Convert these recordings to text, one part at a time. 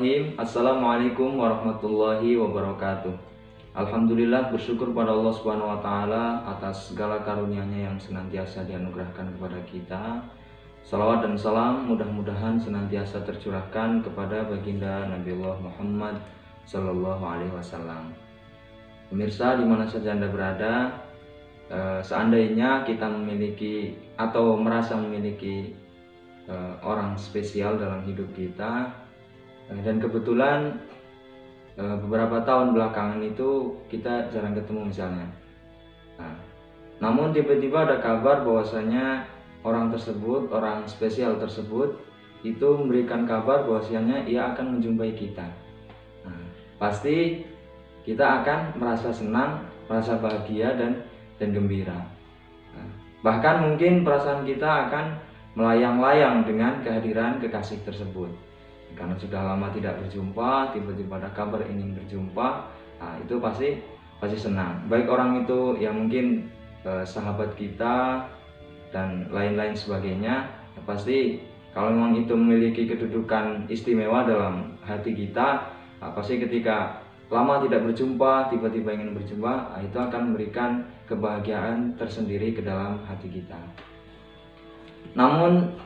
Bismillahirrahmanirrahim. Assalamualaikum warahmatullahi wabarakatuh. Alhamdulillah, bersyukur pada Allah Subhanahu wa taala atas segala karunia-Nya yang senantiasa dianugerahkan kepada kita. Salawat dan salam mudah-mudahan senantiasa tercurahkan kepada baginda Nabiullah Muhammad sallallahu alaihi wasallam. Pemirsa dimana saja Anda berada, seandainya kita memiliki atau merasa memiliki orang spesial dalam hidup kita, dan kebetulan beberapa tahun belakangan itu kita jarang ketemu misalnya. Namun tiba-tiba ada kabar bahwasanya orang tersebut, orang spesial tersebut itu memberikan kabar bahwasanya ia akan menjumpai kita. Pasti kita akan merasa senang, merasa bahagia dan gembira. Bahkan mungkin perasaan kita akan melayang-layang dengan kehadiran kekasih tersebut. Karena sudah lama tidak berjumpa, tiba-tiba ada kabar ingin berjumpa, itu pasti senang. Baik orang itu yang mungkin sahabat kita dan lain-lain sebagainya, pasti kalau memang itu memiliki kedudukan istimewa dalam hati kita, pasti ketika lama tidak berjumpa, tiba-tiba ingin berjumpa, itu akan memberikan kebahagiaan tersendiri ke dalam hati kita. Namun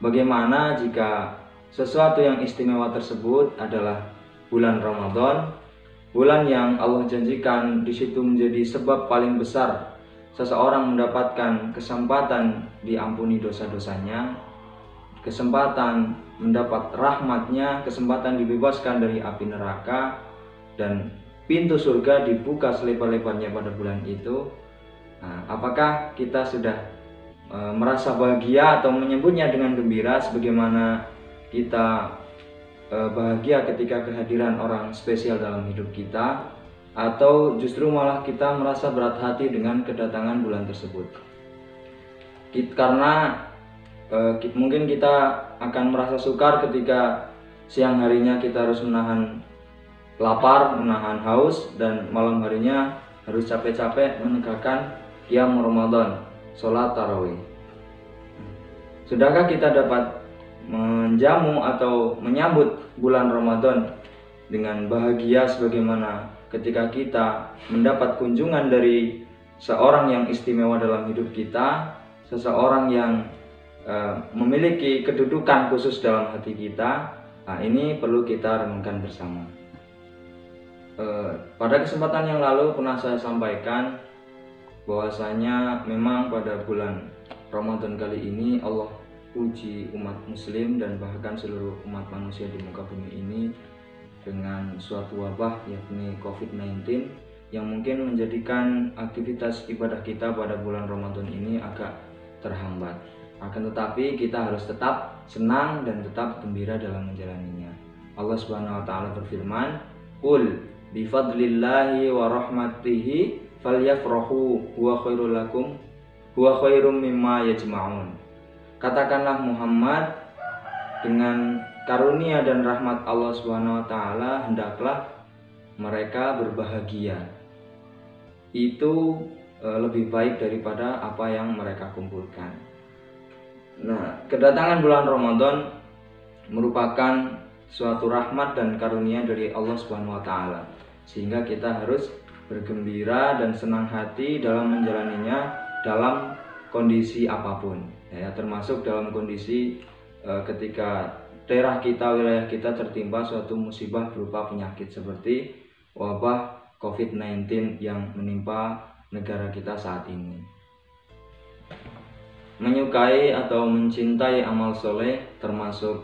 bagaimana jika sesuatu yang istimewa tersebut adalah bulan Ramadan, bulan yang Allah janjikan di situ menjadi sebab paling besar seseorang mendapatkan kesempatan diampuni dosa-dosanya, kesempatan mendapat rahmatnya, kesempatan dibebaskan dari api neraka, dan pintu surga dibuka selebar-lebarnya pada bulan itu. Apakah kita sudah merasa bahagia atau menyambutnya dengan gembira sebagaimana kita bahagia ketika kehadiran orang spesial dalam hidup kita, atau justru malah kita merasa berat hati dengan kedatangan bulan tersebut? Karena mungkin kita akan merasa sukar ketika siang harinya kita harus menahan lapar, menahan haus, dan malam harinya harus capek-capek menegakkan qiyam Ramadan, sholat tarawih. Sudahkah kita dapat menjamu atau menyambut bulan Ramadan dengan bahagia sebagaimana ketika kita mendapat kunjungan dari seorang yang istimewa dalam hidup kita, seseorang yang memiliki kedudukan khusus dalam hati kita? Ini perlu kita renungkan bersama. Pada kesempatan yang lalu pernah saya sampaikan bahwasanya memang pada bulan Ramadan kali ini Allah uji umat muslim dan bahkan seluruh umat manusia di muka bumi ini dengan suatu wabah, yakni COVID-19, yang mungkin menjadikan aktivitas ibadah kita pada bulan Ramadan ini agak terhambat. Akan tetapi kita harus tetap senang dan tetap gembira dalam menjalaninya. Allah Subhanahu wa taala berfirman, "Qul bi fadlillahi wa rahmatihi falyafrahu huwa khairul lakum huwa khairum mimma yajma'un." Katakanlah Muhammad, dengan karunia dan rahmat Allah Subhanahu wa taala hendaklah mereka berbahagia. Itu lebih baik daripada apa yang mereka kumpulkan. Nah, kedatangan bulan Ramadan merupakan suatu rahmat dan karunia dari Allah Subhanahu wa taala, sehingga kita harus bergembira dan senang hati dalam menjalaninya dalam kondisi apapun, termasuk dalam kondisi ketika daerah kita, wilayah kita tertimpa suatu musibah berupa penyakit seperti wabah COVID-19 yang menimpa negara kita saat ini. Menyukai atau mencintai amal soleh, termasuk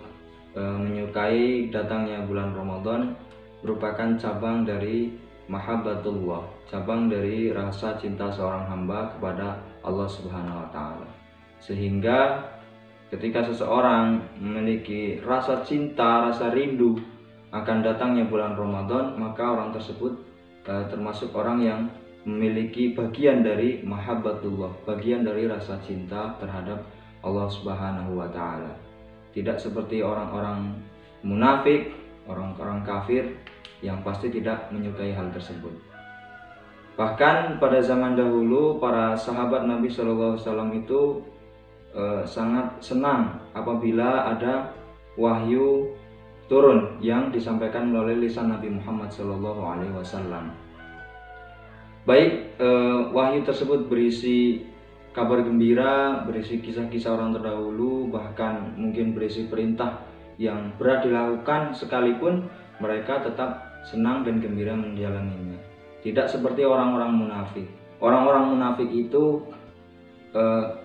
menyukai datangnya bulan Ramadan, merupakan cabang dari mahabbatullah, cabang dari rasa cinta seorang hamba kepada Allah Subhanahu wa taala. Sehingga ketika seseorang memiliki rasa cinta, rasa rindu akan datangnya bulan Ramadan, maka orang tersebut termasuk orang yang memiliki bagian dari mahabbatullah, bagian dari rasa cinta terhadap Allah Subhanahu wa taala. Tidak seperti orang-orang munafik, orang-orang kafir yang pasti tidak menyukai hal tersebut. Bahkan pada zaman dahulu para sahabat Nabi Shallallahu Alaihi Wasallam itu sangat senang apabila ada wahyu turun yang disampaikan melalui lisan Nabi Muhammad SAW. Baik, wahyu tersebut berisi kabar gembira, berisi kisah-kisah orang terdahulu, bahkan mungkin berisi perintah yang berat dilakukan, sekalipun mereka tetap senang dan gembira menjalaninya. Tidak seperti orang-orang munafik. Orang-orang munafik itu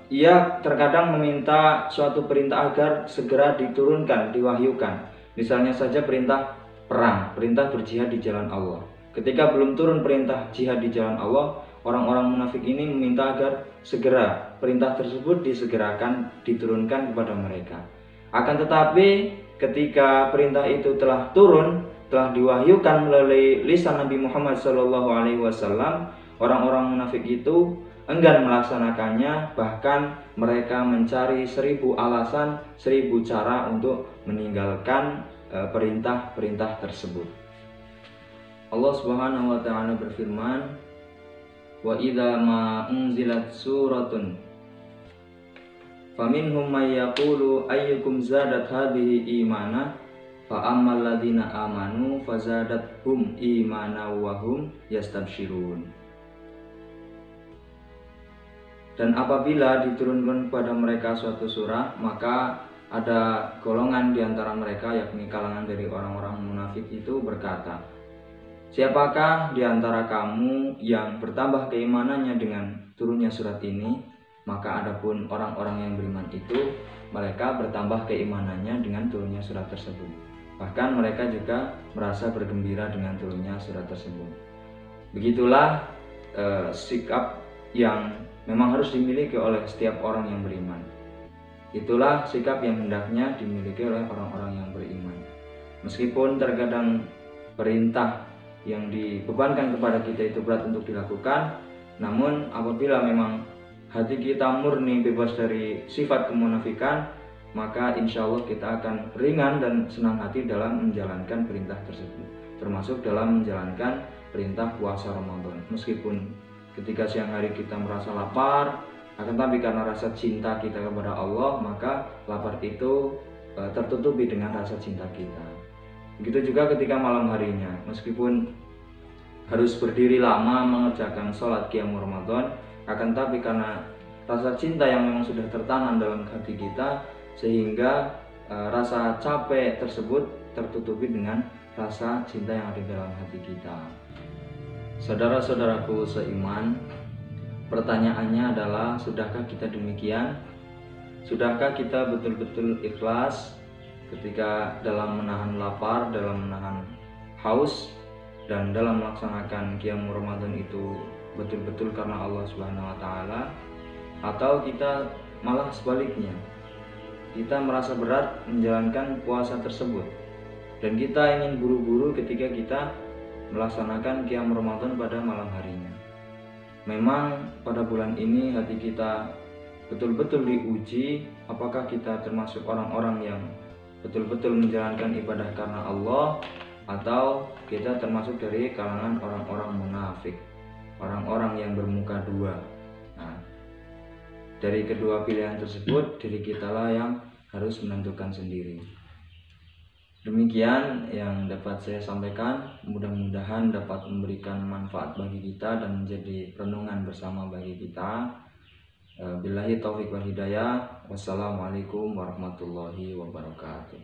ia terkadang meminta suatu perintah agar segera diturunkan, diwahyukan. Misalnya saja perintah perang, perintah berjihad di jalan Allah. Ketika belum turun perintah jihad di jalan Allah, orang-orang munafik ini meminta agar segera perintah tersebut disegerakan, diturunkan kepada mereka. Akan tetapi ketika perintah itu telah turun, telah diwahyukan melalui lisan Nabi Muhammad SAW, orang-orang munafik itu enggan melaksanakannya, bahkan mereka mencari 1000 alasan, 1000 cara untuk meninggalkan perintah-perintah tersebut. Allah Subhanahu wa taala berfirman, "Wa idza ma unzilat suratun faminhum may yaqulu ayyukum zadat hadhihi imana fa ammal ladzina amanu fazadathum imana wa hum yastabsyirun." Dan apabila diturunkan kepada mereka suatu surah, maka ada golongan di antara mereka, yakni kalangan dari orang-orang munafik itu berkata, "Siapakah di antara kamu yang bertambah keimanannya dengan turunnya surat ini?" Maka adapun orang-orang yang beriman itu, mereka bertambah keimanannya dengan turunnya surat tersebut. Bahkan mereka juga merasa bergembira dengan turunnya surat tersebut. Begitulah sikap yang memang harus dimiliki oleh setiap orang yang beriman. Itulah sikap yang hendaknya dimiliki oleh orang-orang yang beriman. Meskipun terkadang perintah yang dibebankan kepada kita itu berat untuk dilakukan, namun apabila memang hati kita murni bebas dari sifat kemunafikan, maka insya Allah kita akan ringan dan senang hati dalam menjalankan perintah tersebut, termasuk dalam menjalankan perintah puasa Ramadan. Meskipun ketika siang hari kita merasa lapar, akan tapi karena rasa cinta kita kepada Allah, maka lapar itu tertutupi dengan rasa cinta kita. Begitu juga ketika malam harinya, meskipun harus berdiri lama mengerjakan sholat qiyamul Ramadan, akan tapi karena rasa cinta yang memang sudah tertanam dalam hati kita, sehingga rasa capek tersebut tertutupi dengan rasa cinta yang ada dalam hati kita. Saudara-saudaraku seiman, pertanyaannya adalah, sudahkah kita demikian? Sudahkah kita betul-betul ikhlas ketika dalam menahan lapar, dalam menahan haus, dan dalam melaksanakan qiyamul Ramadan itu betul-betul karena Allah Subhanahu wa taala? Atau kita malah sebaliknya, kita merasa berat menjalankan puasa tersebut dan kita ingin buru-buru ketika kita melaksanakan qiyamul Ramadan pada malam harinya. Memang pada bulan ini hati kita betul-betul diuji, apakah kita termasuk orang-orang yang betul-betul menjalankan ibadah karena Allah, atau kita termasuk dari kalangan orang-orang munafik, orang-orang yang bermuka dua. Nah, dari kedua pilihan tersebut, diri kita lah yang harus menentukan sendiri. Demikian yang dapat saya sampaikan, mudah-mudahan dapat memberikan manfaat bagi kita dan menjadi renungan bersama bagi kita. Billahi taufiq wal hidayah. Wassalamualaikum warahmatullahi wabarakatuh.